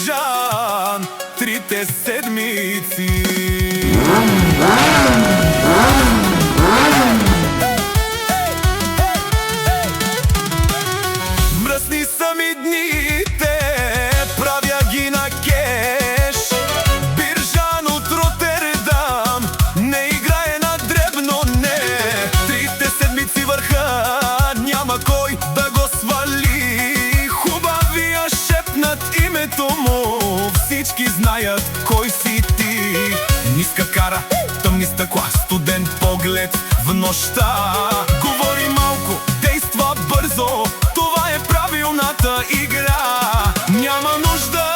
Биржан, трите седмици. Мръсни са ми дните, правя ги на кеш. Биржан от Ротердам не играе на дребно, не. Трите седмици върха, няма кой да го свали. Хубавия шепнат името му, всички знаят кой си ти. Ниска кара, тъмни стъкла, студен поглед в нощта. Говори малко, действа бързо, това е правилната игра. Няма нужда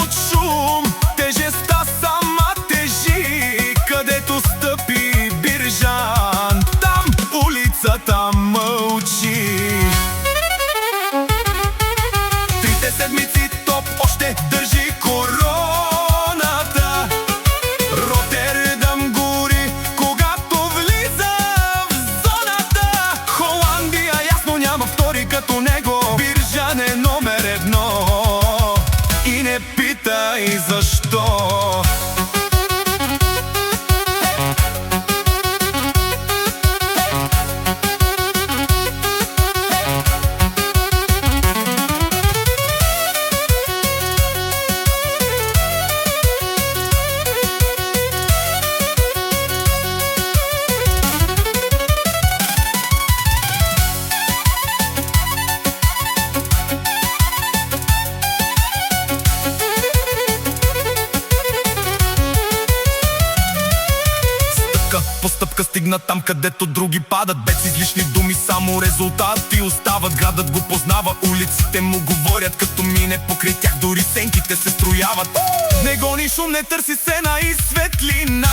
от шум, тежестта сама тежи. Където стъпи Биржан, там улицата мълчи. Трите седмици топ още държи короната. Ротердам гори, когато влиза в зоната. Холандия ясно няма втори като него. Биржан е номер едно и не питай защо. По стъпка стигна там, където други падат. Без излишни думи, само резултати остават. Градът го познава, улиците му говорят. Като мине покрай тях, дори сенките се строяват. Не гони шум, не търси сцена и светлина.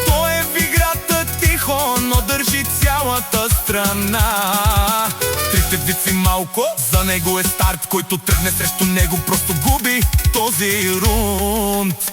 Той е в играта тихо, но държи цялата страна. Трите дици малко, за него е старт. Който тръгне срещу него, просто губи този рунд.